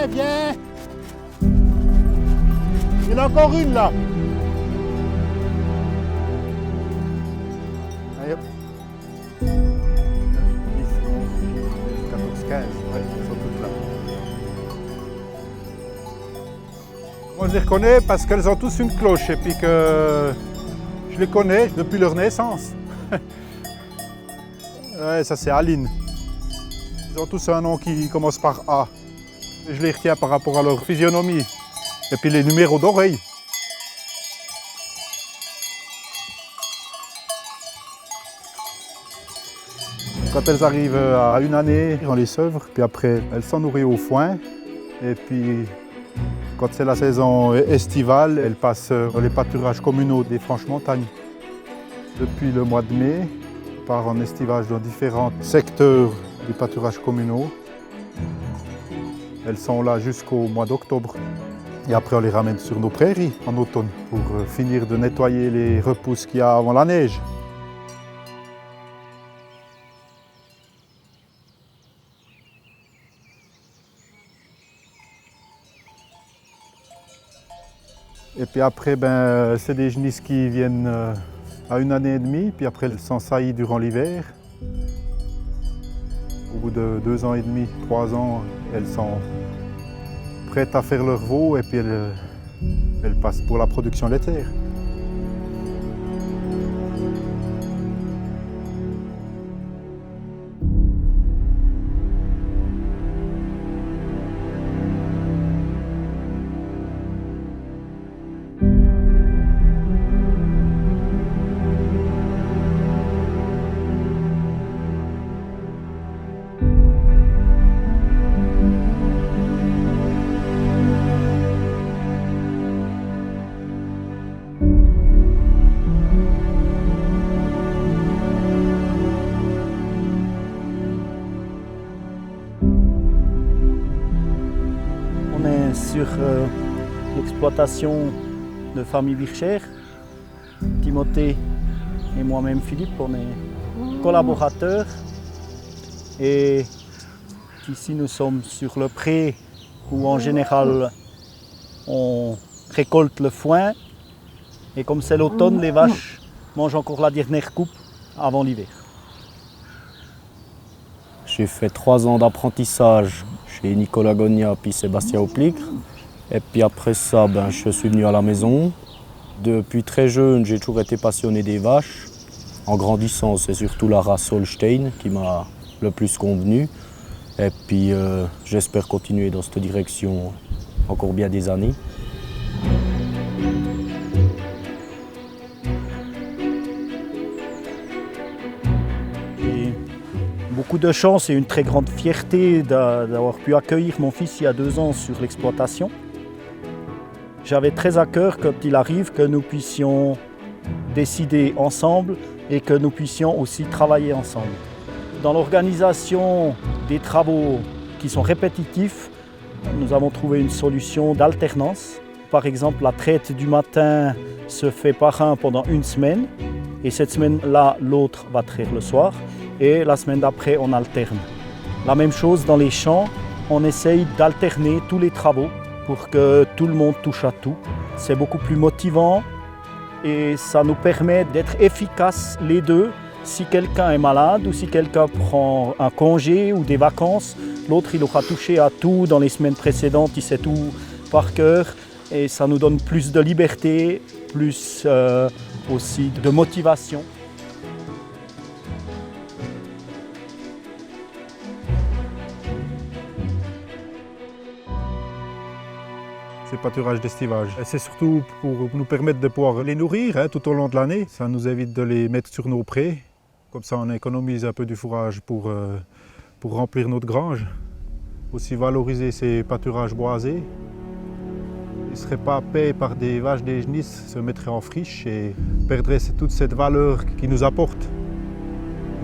viens, viens. Il y en a encore une là. Allez hop. 10, 11, 14, 15. Ouais, elles sont toutes là. Moi je les reconnais parce qu'elles ont tous une cloche et puis que je les connais depuis leur naissance. Ouais, ça c'est Aline. Ils ont tous un nom qui commence par A. Et je les retiens par rapport à leur physionomie. Et puis les numéros d'oreilles. Quand elles arrivent à 1 année, on les sevre, puis après elles sont nourries au foin. Et puis quand c'est la saison estivale, elles passent dans les pâturages communaux des Franches-Montagnes. Depuis le mois de mai, on part en estivage dans différents secteurs des pâturages communaux. Elles sont là jusqu'au mois d'octobre. Et après, on les ramène sur nos prairies en automne pour finir de nettoyer les repousses qu'il y a avant la neige. Et puis après, c'est des genisses qui viennent à 1 année et demie, puis après elles s'ensaillent durant l'hiver. Au bout de 2 ans et demi, 3 ans, elles sont prêtes à faire leur veau et puis elles passent pour la production laitière. On est sur l'exploitation de famille Vircher. Timothée et moi-même Philippe, on est collaborateurs. Et ici nous sommes sur le pré où en général on récolte le foin. Et comme c'est l'automne, les vaches mangent encore la dernière coupe avant l'hiver. J'ai fait 3 ans d'apprentissage chez Nicolas Gogna puis Sébastien Oplicre. Et puis après ça, je suis venu à la maison. Depuis très jeune, j'ai toujours été passionné des vaches. En grandissant, c'est surtout la race Holstein qui m'a le plus convenu. Et puis j'espère continuer dans cette direction encore bien des années. Beaucoup de chance et une très grande fierté d'avoir pu accueillir mon fils il y a 2 ans sur l'exploitation. J'avais très à cœur, quand il arrive, que nous puissions décider ensemble et que nous puissions aussi travailler ensemble. Dans l'organisation des travaux qui sont répétitifs, nous avons trouvé une solution d'alternance. Par exemple, la traite du matin se fait par un pendant 1 semaine et cette semaine-là, l'autre va traire le soir. Et la semaine d'après, on alterne. La même chose dans les champs, on essaye d'alterner tous les travaux pour que tout le monde touche à tout. C'est beaucoup plus motivant et ça nous permet d'être efficaces les deux. Si quelqu'un est malade ou si quelqu'un prend un congé ou des vacances, l'autre il aura touché à tout dans les semaines précédentes, il sait tout par cœur et ça nous donne plus de liberté, plus aussi de motivation. Ces pâturages d'estivage. C'est surtout pour nous permettre de pouvoir les nourrir tout au long de l'année. Ça nous évite de les mettre sur nos prés. Comme ça, on économise un peu du fourrage pour remplir notre grange. Aussi valoriser ces pâturages boisés. Ils ne seraient pas payés par des vaches des genisses, se mettraient en friche et perdraient toute cette valeur qu'ils nous apportent.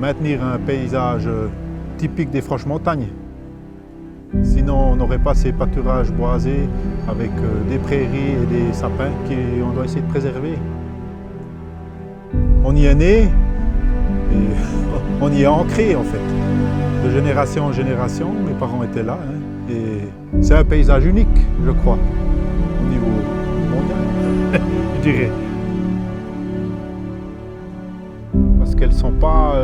Maintenir un paysage typique des Franches-Montagnes. Sinon, on n'aurait pas ces pâturages boisés avec des prairies et des sapins qu'on doit essayer de préserver. On y est né Et on y est ancré en fait. De génération en génération, mes parents étaient là. Hein, et c'est un paysage unique, je crois, au niveau mondial, je dirais. Parce qu'elles ne sont pas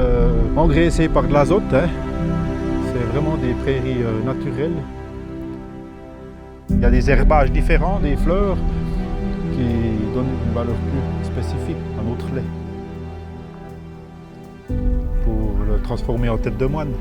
engraissées par de l'azote. Hein. C'est vraiment des prairies naturelles. Il y a des herbages différents, des fleurs qui donnent une valeur plus spécifique à notre lait pour le transformer en tête de moine.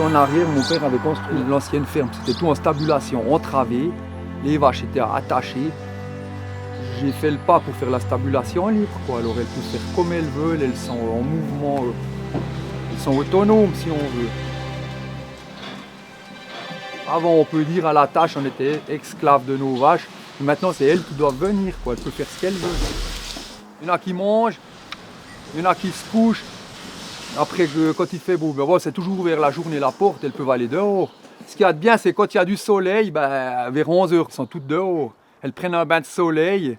En arrière, mon père avait construit l'ancienne ferme. C'était tout en stabulation, entravé. Les vaches étaient attachées. J'ai fait le pas pour faire la stabulation libre, quoi. Alors elles peuvent faire comme elles veulent, elles sont en mouvement, elles sont autonomes si on veut. Avant, on peut dire à la tâche, on était esclaves de nos vaches. Maintenant, c'est elles qui doivent venir, quoi. Elles peuvent faire ce qu'elles veulent. Il y en a qui mangent, il y en a qui se couchent. Après, quand il fait beau, ben, c'est toujours ouvert la journée la porte, elles peuvent aller dehors. Ce qu'il y a de bien, c'est quand il y a du soleil, ben, vers 11h, elles sont toutes dehors. Elles prennent un bain de soleil.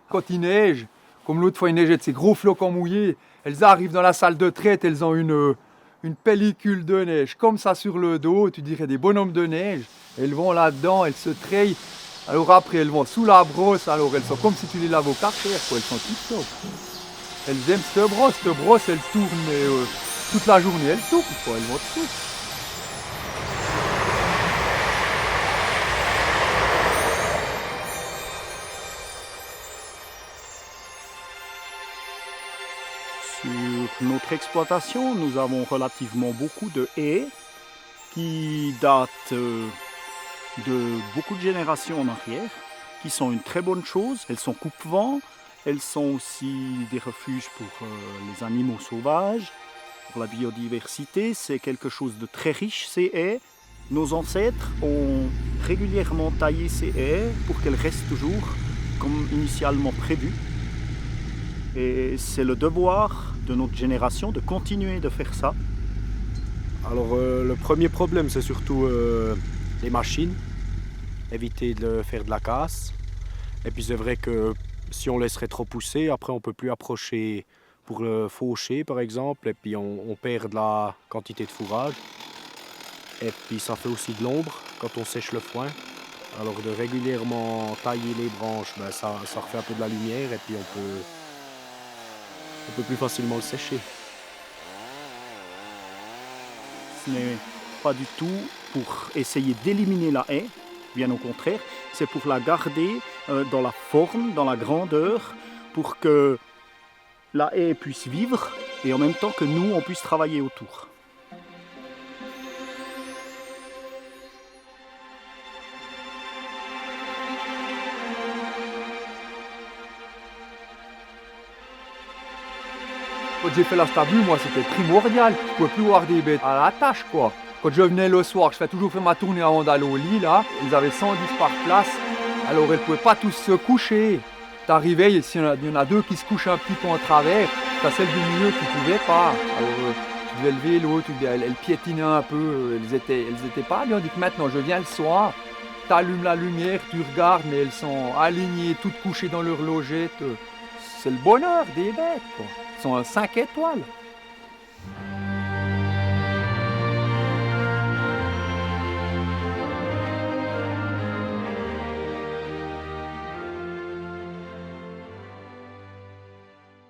Quand il neige, comme l'autre fois il neigeait de ces gros flocons mouillés, elles arrivent dans la salle de traite, elles ont une pellicule de neige comme ça sur le dos, tu dirais des bonhommes de neige. Elles vont là-dedans, elles se trayent. Alors après, elles vont sous la brosse, alors elles sont comme si tu les laves au carter, quoi. Elles sont toutes top. Elles aiment cette brosse, elle tourne toute la journée, elle tourne, quoi, elles vont dessus. Sur notre exploitation, nous avons relativement beaucoup de haies qui datent de beaucoup de générations en arrière, qui sont une très bonne chose. Elles sont coupe-vent. Elles sont aussi des refuges pour les animaux sauvages, pour la biodiversité. C'est quelque chose de très riche, ces haies. Nos ancêtres ont régulièrement taillé ces haies pour qu'elles restent toujours comme initialement prévu. Et c'est le devoir de notre génération de continuer de faire ça. Alors le premier problème, c'est surtout les machines, éviter de faire de la casse. Et puis c'est vrai que si on laisserait trop pousser, après on ne peut plus approcher pour le faucher par exemple, et puis on perd de la quantité de fourrage. Et puis ça fait aussi de l'ombre quand on sèche le foin. Alors de régulièrement tailler les branches, ben ça refait un peu de la lumière et puis on peut plus facilement le sécher. Ce n'est pas du tout pour essayer d'éliminer la haie, bien au contraire, c'est pour la garder dans la forme, dans la grandeur, pour que la haie puisse vivre et en même temps que nous, on puisse travailler autour. Quand j'ai fait la stabu, moi c'était primordial. Je ne pouvais plus voir des bêtes à la tâche, quoi. Quand je venais le soir, je fais toujours faire ma tournée avant d'aller au lit, là. Ils avaient 110 par place, alors elles ne pouvaient pas tous se coucher. T'arrivais, il y en a deux qui se couchent un petit peu en travers, t'as celle du milieu qui ne pouvait pas. Alors tu devais lever l'autre, elle piétinait un peu, elles étaient pas bien. On dit que maintenant je viens le soir, t'allumes la lumière, tu regardes, mais elles sont alignées, toutes couchées dans leur logette. C'est le bonheur des bêtes, quoi. Elles sont à 5 étoiles.